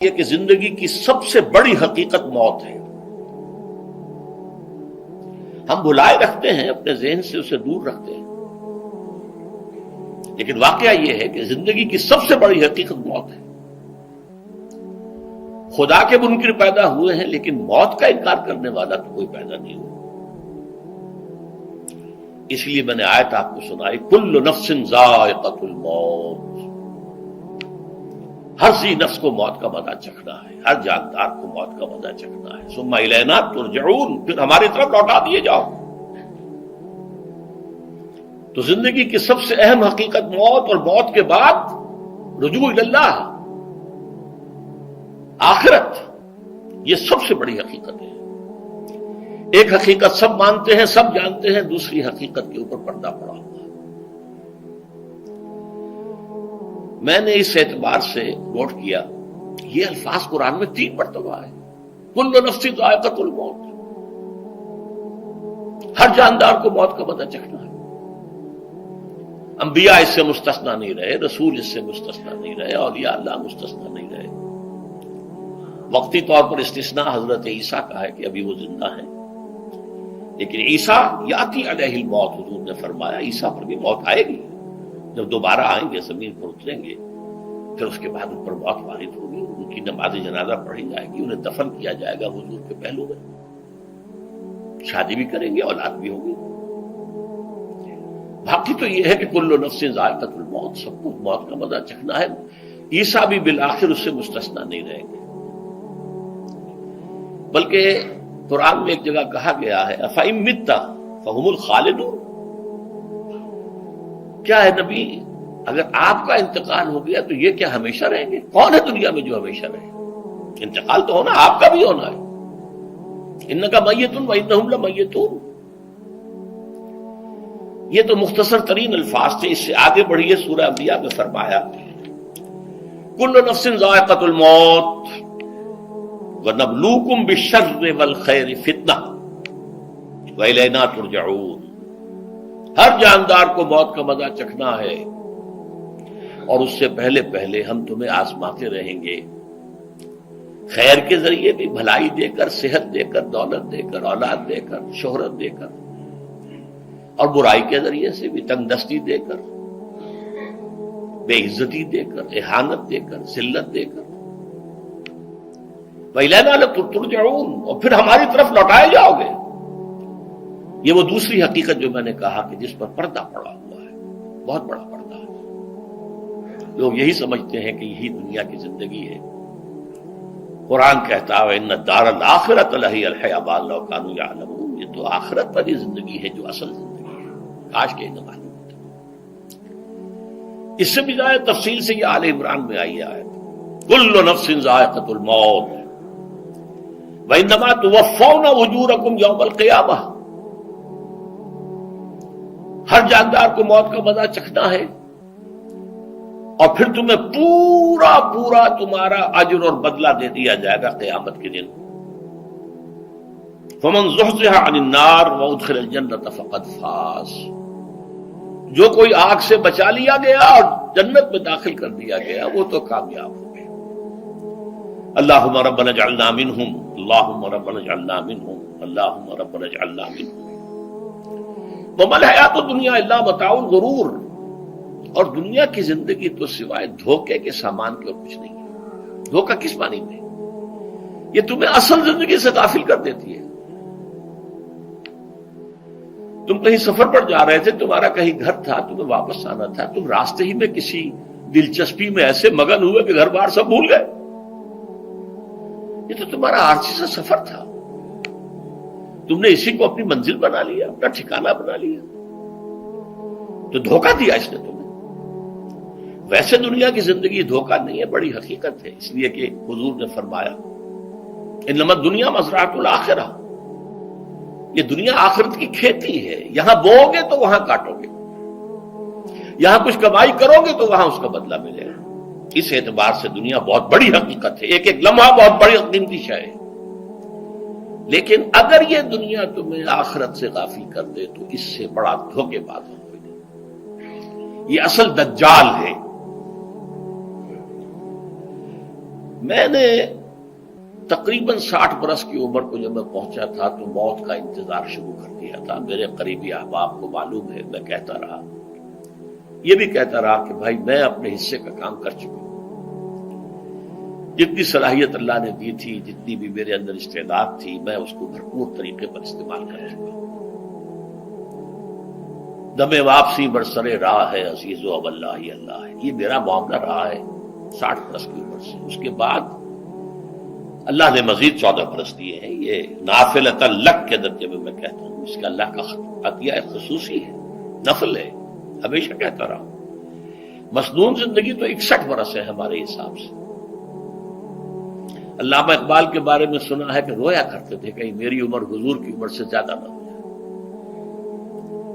یہ کہ زندگی کی سب سے بڑی حقیقت موت ہے. ہم بھلائے رکھتے ہیں، اپنے ذہن سے اسے دور رکھتے ہیں، لیکن واقعہ یہ ہے کہ زندگی کی سب سے بڑی حقیقت موت ہے. خدا کے منکر پیدا ہوئے ہیں، لیکن موت کا انکار کرنے والا تو کوئی پیدا نہیں ہوا. اس لیے میں نے آیت آپ کو سنائی، کل نفس ذائقۃ الموت، ہر ذی نفس کو موت کا مزہ چکھنا ہے، ہر جاندار کو موت کا مزہ چکھنا ہے. ثم الینا ترجعون، پھر ہماری طرف لوٹا دیے جاؤ. تو زندگی کی سب سے اہم حقیقت موت، اور موت کے بعد رجوع الی اللہ، آخرت، یہ سب سے بڑی حقیقت ہے. ایک حقیقت سب مانتے ہیں، سب جانتے ہیں، دوسری حقیقت کے اوپر پردہ پڑا ہوا ہے. میں نے اس اعتبار سے نوٹ کیا، یہ الفاظ قرآن میں 3 مرتبہ ہے. کل نفس ذائقۃ الموت، ہر جاندار کو موت کا مزہ چکھنا ہے. انبیاء اس سے مستثنا نہیں رہے، رسول اس سے مستثنا نہیں رہے، اولیاء اللہ مستثنا نہیں رہے. وقتی طور پر استثناء حضرت عیسیٰ کا ہے کہ ابھی وہ زندہ ہیں، لیکن عیسیٰ یاتی علیہ الموت، حضور نے فرمایا عیسیٰ پر بھی موت آئے گی. جب دوبارہ آئیں گے، زمین پر اتریں گے، پھر اس کے بعد ان پر موت وارد ہوگی. ان کی نماز جنازہ پڑھی جائے گی، انہیں دفن کیا جائے گا حضور کے پہلو میں، شادی بھی کریں گے، اولاد بھی ہوگی. باقی تو یہ ہے کہ کل نفس ذائقۃ الموت، سب کو موت کا مزہ چکھنا ہے. عیسیٰ بھی بالآخر اس سے مستثنا نہیں رہیں گے. بلکہ قرآن میں ایک جگہ کہا گیا ہے افإن مت فهم الخالدون، کیا ہے نبی، اگر آپ کا انتقال ہو گیا تو یہ کیا ہمیشہ رہیں گے؟ کون ہے دنیا میں جو ہمیشہ رہے؟ انتقال تو ہونا، آپ کا بھی ہونا ہے. انک میت وانہم لمیتون. یہ تو مختصر ترین الفاظ تھے. اس سے آگے بڑھیے، سورہ انبیاء میں فرمایا کل نفس ذائقۃ الموت وَنَبْلُوكُمْ بِالشَّرِّ وَالْخَيْرِ فِتْنَةً وَإِلَيْنَا تُرْجَعُونَ. ہر جاندار کو موت کا مزہ چکھنا ہے، اور اس سے پہلے پہلے ہم تمہیں آزماتے رہیں گے، خیر کے ذریعے بھی، بھلائی دے کر، صحت دے کر، دولت دے کر، اولاد دے کر، شہرت دے کر، اور برائی کے ذریعے سے بھی، تنگ دستی دے کر، بے عزتی دے کر، اہانت دے کر، ذلت دے کر. وَإِلَيْنَا تُرْجَعُونَ، اور پھر ہماری طرف لوٹائے جاؤ گے. یہ وہ دوسری حقیقت جو میں نے کہا کہ جس پر پردہ پڑا ہوا ہے، بہت بڑا پردہ ہے. لوگ یہی سمجھتے ہیں کہ یہی دنیا کی زندگی ہے. قرآن کہتا ہے إِنَّ الدَّارَ الْآخِرَةَ لَهِيَ الْحَيَوَانُ لَوْ كَانُوا يَعْلَمُونَ. یہ تو آخرت والی زندگی ہے جو اصل زندگی ہے، کاش کہ انہیں معلوم ہوتا. اس سے بھی زیادہ تفصیل سے یہ آل عمران میں آئی ہے، كُلُّ نَفْسٍ ذَائِقَةُ الْمَوْتِ وَإِنَّمَا تُوَفَّوْنَ أُجُورَكُمْ يَوْمَ الْقِيَامَةِ. ہر جاندار کو موت کا مزہ چکھنا ہے، اور پھر تمہیں پورا پورا تمہارا اجر اور بدلہ دے دیا جائے گا قیامت کے دن. فَمَنْ زُحْزِحَ عَنِ النَّارِ وَأُدْخِلَ الْجَنَّةَ فَقَدْ فَازَ. جو کوئی آگ سے بچا لیا گیا اور جنت میں داخل کر دیا گیا، وہ تو کامیاب ہو گئے. اللہم ربنا اجعلنا منہم، اللہم ربنا اجعلنا منہم، اللہم ربنا اجعلنا منہم. وما الحیات الدنیا الا متاع الغرور. اور دنیا کی زندگی تو سوائے دھوکے کے سامان کے اور کچھ نہیں ہے. دھوکہ کس معنی میں؟ یہ تمہیں اصل زندگی سے غافل کر دیتی ہے. تم کہیں سفر پر جا رہے تھے، تمہارا کہیں گھر تھا، تمہیں واپس آنا تھا، تم راستے ہی میں کسی دلچسپی میں ایسے مگن ہوئے کہ گھر بار سب بھول گئے. یہ تو تمہارا عارضی سا سفر تھا، تم نے اسی کو اپنی منزل بنا لیا، اپنا ٹھکانہ بنا لیا، تو دھوکہ دیا اس نے تمہیں. ویسے دنیا کی زندگی دھوکہ نہیں ہے، بڑی حقیقت ہے. اس لیے کہ حضور نے فرمایا انما الدنیا مزرعۃ الآخرہ. یہ دنیا آخرت کی کھیتی ہے، یہاں بوؤ گے تو وہاں کاٹو گے، یہاں کچھ کمائی کرو گے تو وہاں اس کا بدلہ ملے گا. اس اعتبار سے دنیا بہت بڑی حقیقت ہے، ایک ایک لمحہ بہت بڑی قیمتی شے ہے. لیکن اگر یہ دنیا تمہیں آخرت سے غافل کر دے تو اس سے بڑا دھوکے باز کوئی نہیں. یہ اصل دجال ہے. میں نے تقریباً 60 برس کی عمر کو جب میں پہنچا تھا تو موت کا انتظار شروع کر دیا تھا. میرے قریبی احباب کو معلوم ہے، میں کہتا رہا، یہ بھی کہتا رہا کہ بھائی میں اپنے حصے کا کام کر چکا ہوں. جتنی صلاحیت اللہ نے دی تھی، جتنی بھی میرے اندر استعداد تھی، میں اس کو بھرپور طریقے پر استعمال کر چکا ہوں. دم واپسی برسر راہ ہے عزیز و اب اللہ ہی اللہ ہے، یہ میرا معاملہ رہا ہے 60 برس کی عمر سے. اس کے بعد اللہ نے مزید 14 برس دیے ہیں. یہ نافلۃ لک کے درجے میں کہتا ہوں، اس کا اللہ کا عطیہ خصوصی ہے، نفل ہے. ہمیشہ کہتا رہا ہوں مسنون زندگی تو 61 برس ہے ہمارے حساب سے. علامہ اقبال کے بارے میں سنا ہے کہ رویا کرتے تھے کہیں میری عمر حضور کی عمر سے زیادہ نہ ہو جائے.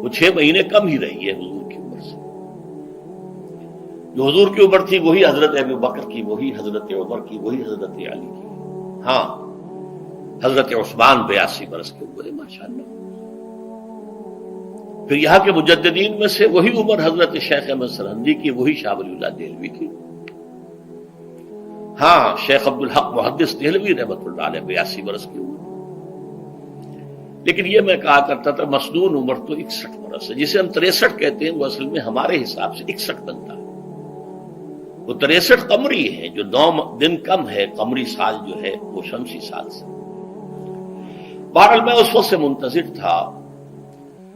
وہ 6 مہینے کم ہی رہی ہے حضور کی عمر سے. جو حضور کی عمر تھی وہی حضرت ابو بکر کی، وہی حضرت عمر کی، وہی حضرت علی کی. ہاں حضرت عثمان 82 برس کی عمر ہے ماشاءاللہ. پھر یہاں کے مجددین میں سے وہی عمر حضرت شیخ احمد سرہندی کی، وہی شاہ ولی اللہ دہلوی کی. ہاں شیخ عبدالحق محدث دہلوی رحمۃ اللہ علیہ 82 برس کی عمر. لیکن یہ میں کہا کرتا تھا مسنون عمر تو 61 برس ہے. جسے ہم 63 کہتے ہیں وہ اصل میں ہمارے حساب سے 61 بنتا ہے. وہ 63 قمری ہے، جو 9 دن کم ہے. قمری سال جو ہے وہ شمسی سال سے. بہرحال میں اس وقت سے منتظر تھا،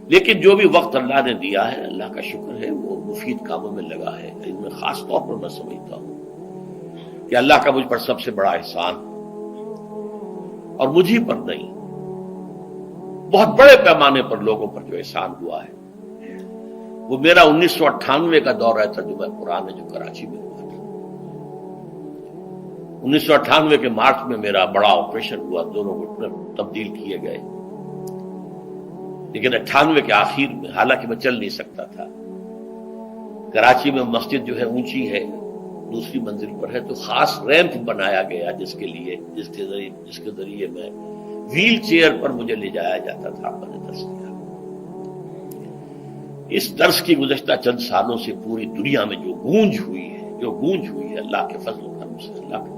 لیکن جو بھی وقت اللہ نے دیا ہے اللہ کا شکر ہے وہ مفید کاموں میں لگا ہے. ان میں خاص طور پر میں سمجھتا ہوں کہ اللہ کا مجھ پر سب سے بڑا احسان، اور مجھ ہی پر نہیں، بہت بڑے پیمانے پر لوگوں پر جو احسان ہوا ہے، وہ میرا 1998 کا دورہ ترجمہ قرآن ہے جو کراچی میں ہوا تھا. 1998 کے مارچ میں میرا بڑا آپریشن ہوا، دونوں گھٹنے تبدیل کیے گئے. لیکن 98 کے آخر میں، حالانکہ میں چل نہیں سکتا تھا، کراچی میں مسجد جو ہے اونچی ہے، دوسری منزل پر ہے، تو خاص ریمپ بنایا گیا جس کے ذریعے میں ویل چیئر پر مجھے لے جایا جاتا تھا. میں نے درس کیا. اس درس کی گزشتہ چند سالوں سے پوری دنیا میں جو گونج ہوئی ہے اللہ کے فضل و کرم سے، اللہ کا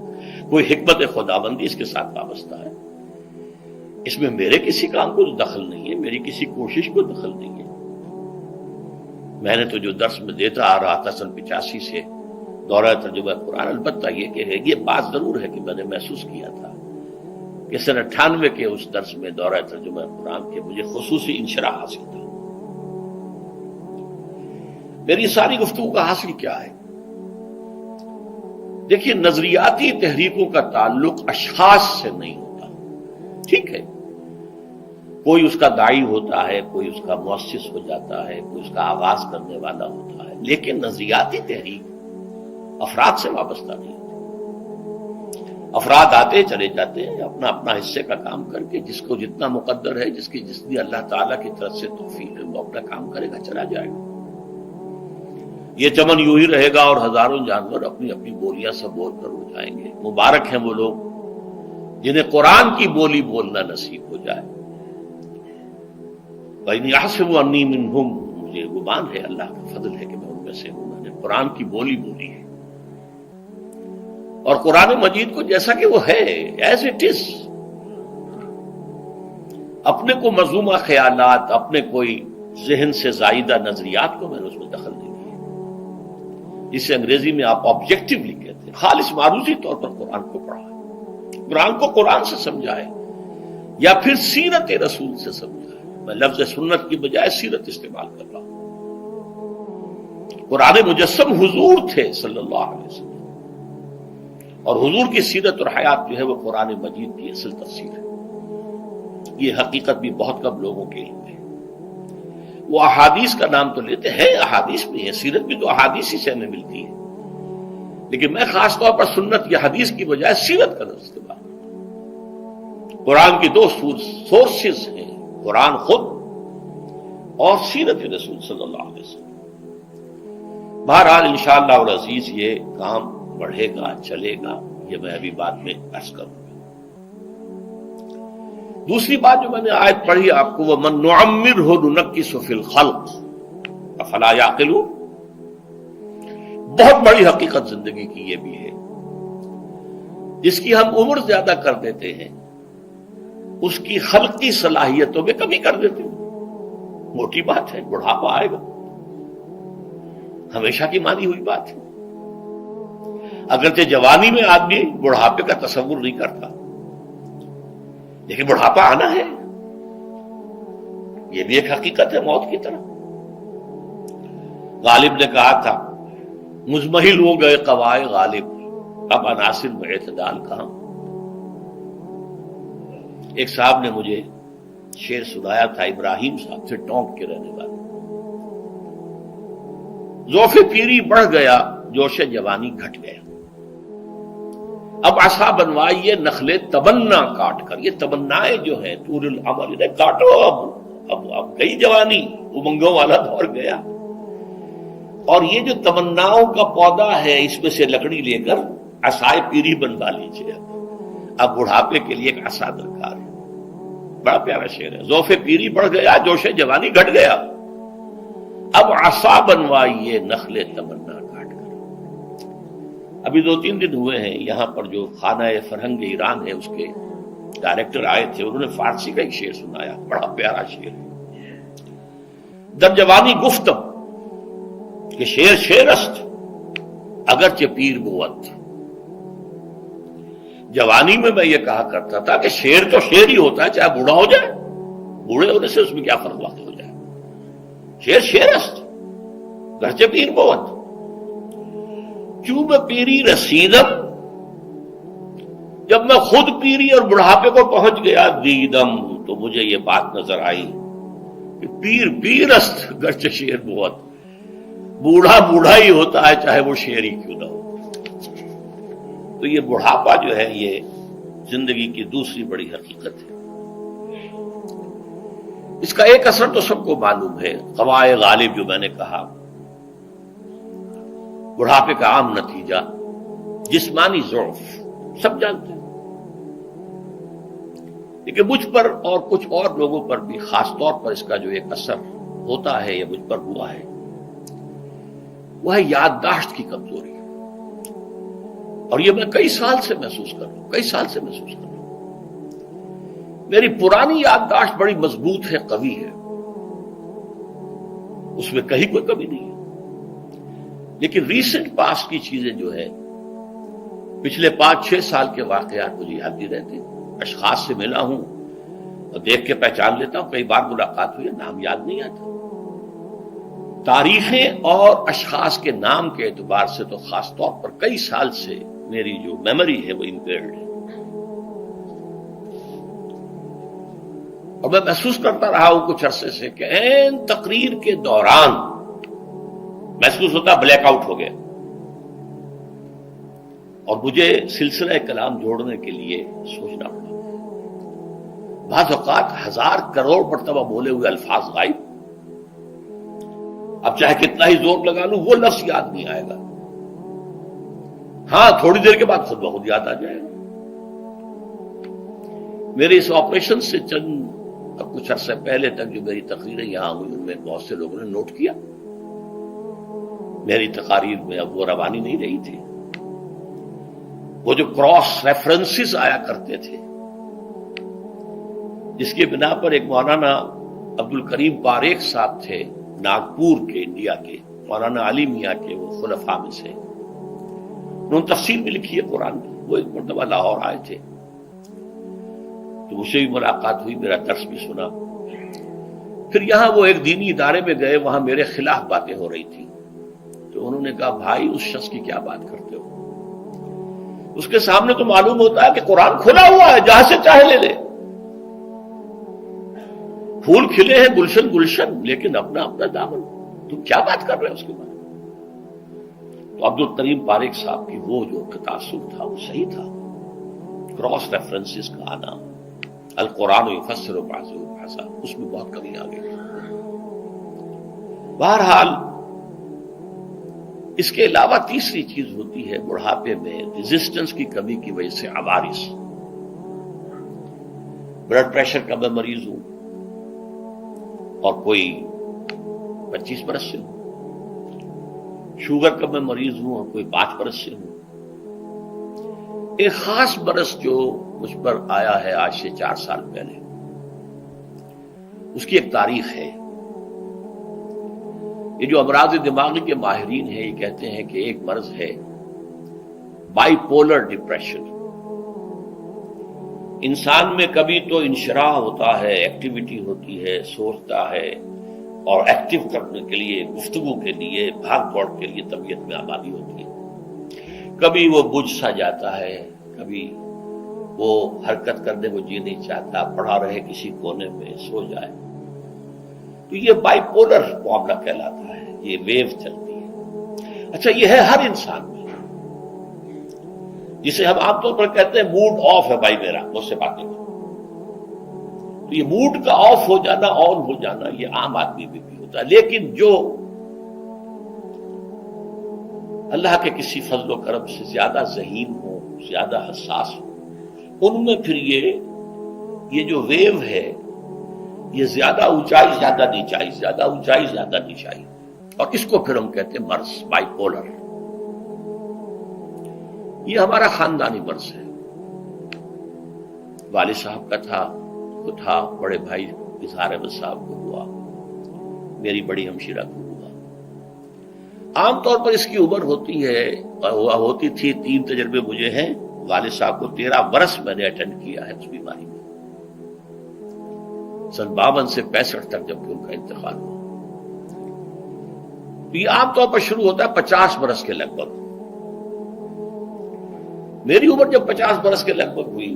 کوئی حکمت خداوندی اس کے ساتھ وابستہ ہے. اس میں میرے کسی کام کو دخل نہیں ہے، میری کسی کوشش کو دخل نہیں ہے. میں نے تو جو درس میں دیتا آ رہا تھا سن 85 سے دورہ ترجمہ قرآن، البتہ یہ بات ضرور ہے کہ میں نے محسوس کیا تھا کہ سن 98 کے اس درس میں دورہ ترجمہ قرآن کے مجھے خصوصی انشراح حاصل تھا. میری ساری گفتگو کا حاصل کیا ہے؟ دیکھیے، نظریاتی تحریکوں کا تعلق اشخاص سے نہیں ہوتا. ٹھیک ہے، کوئی اس کا داعی ہوتا ہے، کوئی اس کا مؤسس ہو جاتا ہے، کوئی اس کا آغاز کرنے والا ہوتا ہے، لیکن نظریاتی تحریک افراد سے وابستہ نہیں ہوتی. افراد آتے چلے جاتے ہیں اپنا اپنا حصے کا کام کر کے، جس کو جتنا مقدر ہے، جتنی اللہ تعالیٰ کی طرف سے توفیق ہے، وہ اپنا کام کرے گا، چلا جائے گا. یہ چمن یوں ہی رہے گا اور ہزاروں جانور اپنی اپنی بولیاں سے بول کر ہو جائیں گے. مبارک ہیں وہ لوگ جنہیں قرآن کی بولی بولنا نصیب ہو جائے. وَإِنْ يَحْسَبُ أَنِّي مِنْهُمْ، مجھے گمان ہے، اللہ کا فضل ہے کہ میں ان میں سے ہوں. میں نے قرآن کی بولی بولی ہے، اور قرآن مجید کو جیسا کہ وہ ہے ایز اٹ از، اپنے کو مذمومہ خیالات، اپنے کوئی ذہن سے زائدہ نظریات کو میں نے اس میں دخل نہیں دیا. جسے انگریزی میں آپ آبجیکٹیولی کہتے ہیں، خالص معروضی طور پر قرآن کو پڑھا ہے، قرآن کو قرآن سے سمجھا ہے، یا پھر سیرت رسول سے سمجھا ہے. میں لفظ سنت کی بجائے سیرت استعمال کر رہا ہوں. قرآن مجسم حضور تھے صلی اللہ علیہ وسلم، اور حضور کی سیرت اور حیات جو ہے وہ قرآن مجید کی اصل تفسیر ہے. یہ حقیقت بھی بہت کم لوگوں کے علم ہے. وہ احادیث کا نام تو لیتے ہیں، احادیث بھی ہے، سیرت بھی تو احادیث ہی سے ہمیں ملتی ہے، لیکن میں خاص طور پر سنت یا حدیث کی بجائے سیرت کا لفظ استعمال کرتا ہوں. قرآن کی 2 سورسز ہیں، قرآن خود اور سیرت رسول صلی اللہ علیہ وسلم. بہرحال انشاءاللہ العزیز یہ کام بڑھے گا، چلے گا، یہ میں ابھی بعد میں عرض کروں گا. دوسری بات جو میں نے آیت پڑھی آپ کو، وَمَن نُعَمِّرْهُ نُنَكِّسُ فِي الْخَلْقِ أَفَلَا يَعْقِلُونَ، بہت بڑی حقیقت زندگی کی یہ بھی ہے جس کی ہم عمر زیادہ کر دیتے ہیں اس کی خلقی صلاحیتوں میں کمی کر دیتے ہیں. موٹی بات ہے، بڑھاپا آئے گا، ہمیشہ کی مانی ہوئی بات ہے. اگرچہ جوانی میں آدمی بڑھاپے کا تصور نہیں کرتا، لیکن بڑھاپا آنا ہے، یہ بھی ایک حقیقت ہے موت کی طرح. غالب نے کہا تھا مزمحل ہو گئے قوائے غالب، اب عناصر میں اعتدال کہاں. ایک صاحب نے مجھے شعر سنایا تھا، ابراہیم صاحب سے ٹونک کے رہنے والے. ذوف پیری بڑھ گیا، جوش جوانی گھٹ گیا، اب عصا بنوائیے نخلے تمنا کاٹ کر. یہ تمنائیں جو ہیں طول العمر، انہیں کاٹو. اب گئی جوانی، امنگوں والا دور گیا، اور یہ جو تمناؤں کا پودا ہے اس میں سے لکڑی لے کر عصائے پیری بنوا لیجیے. اب بڑھاپے کے لیے ایک عصا درکار ہے. بڑا پیارا شعر ہے. ذوف پیری بڑھ گیا، جوش جوانی گھٹ گیا، اب عصا بنوائیے نخل تمنا کاٹ کر. ابھی 2-3 دن ہوئے ہیں، یہاں پر جو خانہ فرہنگ ایران ہے اس کے ڈائریکٹر آئے تھے، انہوں نے فارسی کا ایک شعر سنایا، بڑا پیارا شعر. در جوانی گفتم کہ شعر شعرست اگرچہ پیر بود. جوانی میں میں یہ کہا کرتا تھا کہ شعر تو شعر ہی ہوتا ہے، چاہے بوڑھا ہو جائے، بوڑھے ہونے سے اس میں کیا فرق واقع ہو جائے. شعر شعرست اگرچہ پیر بود. کیوں میں پیری رسیدم، جب میں خود پیری اور بڑھاپے کو پہنچ گیا، دیدم تو مجھے یہ بات نظر آئی کہ پیر پیرست اگرچہ شعر بود. بوڑھا بوڑھا ہی ہوتا ہے چاہے وہ شعر ہی کیوں نہ ہو. تو یہ بڑھاپا جو ہے یہ زندگی کی دوسری بڑی حقیقت ہے. اس کا ایک اثر تو سب کو معلوم ہے، قوائے غالب جو میں نے کہا، بڑھاپے کا عام نتیجہ جسمانی ضعف، سب جانتے ہیں. لیکن مجھ پر اور کچھ اور لوگوں پر بھی خاص طور پر اس کا جو ایک اثر ہوتا ہے، یہ مجھ پر ہوا ہے، وہ ہے یادداشت کی کمزوری. اور یہ میں کئی سال سے محسوس کر رہا ہوں. میری پرانی یادداشت بڑی مضبوط ہے، قوی ہے، اس میں کہیں کوئی کمی نہیں ہے. لیکن ریسنٹ پاسٹ کی چیزیں جو ہے، پچھلے 5-6 سال کے واقعات مجھے یاد نہیں رہتے. اشخاص سے ملا ہوں اور دیکھ کے پہچان لیتا ہوں، کئی بار ملاقات ہوئی ہے، نام یاد نہیں آتا. تاریخیں اور اشخاص کے نام کے اعتبار سے تو خاص طور پر کئی سال سے میری جو میموری ہے وہ امپیئرڈ ہے. اور میں محسوس کرتا رہا ہوں کچھ عرصے سے کہ عین تقریر کے دوران محسوس ہوتا بلیک آؤٹ ہو گیا، اور مجھے سلسلہ کلام جوڑنے کے لیے سوچنا پڑا. بعض اوقات 1000 کروڑ مرتبہ بولے ہوئے الفاظ غائب. اب چاہے کتنا ہی زور لگا لوں وہ لفظ یاد نہیں آئے گا. ہاں تھوڑی دیر کے بعد خود بخود یاد آ جائے گا. میرے اس آپریشن سے کچھ عرصے پہلے تک جو میری تقریریں یہاں ہوئی، ان میں بہت سے لوگوں نے نوٹ کیا. میری تقاریر میں اب وہ روانی نہیں رہی تھی. وہ جو کراس ریفرنسز آیا کرتے تھے، جس کی بنا پر ایک مولانا عبد الکریم باریک صاحب تھے ناگپور کے، انڈیا کے، مولانا علی میاں کے وہ خلفاء میں سے، انہوں نے تفسیر بھی لکھی ہے قرآن کی. وہ ایک مرتبہ لاہور آئے تھے تو مجھ سے بھی ملاقات ہوئی، میرا درس بھی سنا. پھر یہاں وہ ایک دینی ادارے میں گئے، وہاں میرے خلاف باتیں ہو رہی تھی. تو انہوں نے کہا بھائی اس شخص کی کیا بات کرتے ہو، اس کے سامنے تو معلوم ہوتا ہے کہ قرآن کھلا ہوا ہے، جہاں سے چاہے لے لے. پھول کھلے ہیں گلشن گلشن، لیکن اپنا اپنا دامن، تم کیا بات کر رہے ہو اس کے بارے میں. تو عبد الکریم باریک صاحب کی وہ جو تاثر تھا وہ صحیح تھا. کراس ریفرنسز کا آنا، القرآن یفسر بعضہ بعضا، اس میں بہت کمی آ گئی. بہرحال اس کے علاوہ تیسری چیز ہوتی ہے بڑھاپے میں ریزسٹنس کی کمی کی وجہ سے عوارض. بلڈ پریشر کا میں مریض ہوں اور کوئی 25 برس سے ہوں، شوگر کا میں مریض ہوں اور کوئی 5 برس سے ہوں. ایک خاص برس جو مجھ پر آیا ہے آج سے 4 سال پہلے، اس کی ایک تاریخ ہے۔ یہ جو امراض دماغی کے ماہرین ہیں یہ کہتے ہیں کہ ایک مرض ہے بائی پولر ڈپریشن۔ انسان میں کبھی تو انشراح ہوتا ہے، ایکٹیویٹی ہوتی ہے، سوچتا ہے اور ایکٹیو کرنے کے لیے، گفتگو کے لیے، بھاگ دوڑ کے لیے طبیعت میں آبادی ہوتی ہے۔ کبھی وہ بجھ سا جاتا ہے، کبھی وہ حرکت کرنے کو جی نہیں چاہتا، پڑا رہے کسی کونے میں، سو جائے۔ تو یہ بائی پولر معاملہ کہلاتا ہے، یہ ویو چلتی ہے۔ اچھا، یہ ہے ہر انسان میں، جسے ہم عام طور پر کہتے ہیں موڈ آف ہے بھائی میرا، مجھ سے باتیں کرو۔ تو یہ موڈ کا آف ہو جانا، آن ہو جانا، یہ عام آدمی میں بھی ہوتا ہے۔ لیکن جو اللہ کے کسی فضل و کرم سے زیادہ ذہین ہو، زیادہ حساس ہو، ان میں پھر یہ جو ویو ہے، یہ زیادہ اونچائی زیادہ نیچائی، زیادہ اونچائی زیادہ نیچائی، اور اس کو پھر ہم کہتے ہیں مرض، بائی پولر۔ یہ ہمارا خاندانی مرض ہے۔ والد صاحب کا تھا، بڑے بھائی اظہار احمد صاحب کو ہوا، میری بڑی ہمشیرہ کو ہوا۔ عام طور پر اس کی عمر ہوتی ہے، اور ہوتی تھی، 3 تجربے مجھے ہیں۔ والد صاحب کو 13 برس میں نے اٹینڈ کیا ہے اس بیماری میں، سن 52 سے 65 تک جب کہ ان کا انتقال ہوا۔ تو یہ عام طور پر شروع ہوتا ہے 50 برس کے لگ بھگ۔ میری عمر جب 50 برس کے لگ بھگ ہوئی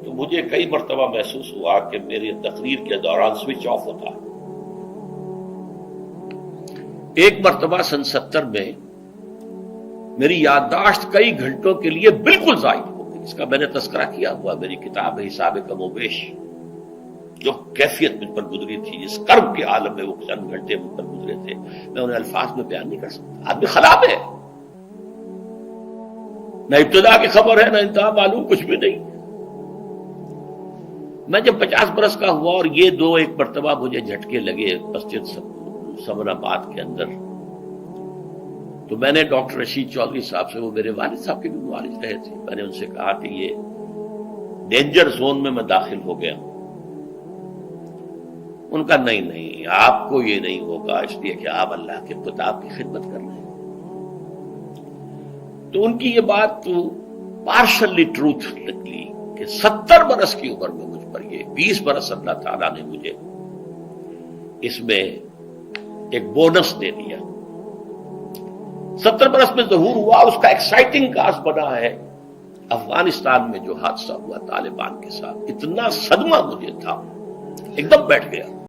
تو مجھے کئی مرتبہ محسوس ہوا کہ میری تقریر کے دوران سوئچ آف ہوتا ہے۔ ایک مرتبہ سن 70 میں میری یادداشت کئی گھنٹوں کے لیے بالکل ضائع ہو گئی۔ اس کا میں نے تذکرہ کیا ہوا، میری کتاب ہے حساب کم و بیش، جو کیفیت مجھ پر گزری تھی، اس کرب کے عالم میں وہ چند گھنٹے مجھ پر گزرے تھے، میں انہیں الفاظ میں بیان نہیں کر سکتا۔ آدمی خراب ہے، نہ ابتدا کی خبر ہے، نہ انتہا معلوم، کچھ بھی نہیں۔ میں جب 50 برس کا ہوا اور یہ ایک مرتبہ مجھے جھٹکے لگے مسجد سمن آباد کے اندر، تو میں نے ڈاکٹر رشید چودھری صاحب سے، وہ میرے والد صاحب کے بھی معالج رہے تھے، میں نے ان سے کہا کہ یہ ڈینجر زون میں داخل ہو گیا ہوں۔ ان کا نہیں، آپ کو یہ نہیں ہوگا، اس لیے کہ آپ اللہ کے کتاب کی خدمت کر رہے ہیں۔ تو ان کی یہ بات تو پارشلی ٹروتھ نکلی کہ 70 برس کی عمر میں مجھ پر یہ 20 برس اللہ تعالیٰ نے مجھے اس میں ایک بونس دے دیا۔ 70 برس میں ظہور ہوا، اس کا ایکسائٹنگ کاز بنا ہے افغانستان میں جو حادثہ ہوا طالبان کے ساتھ۔ اتنا صدمہ مجھے تھا، ایک دم بیٹھ گیا۔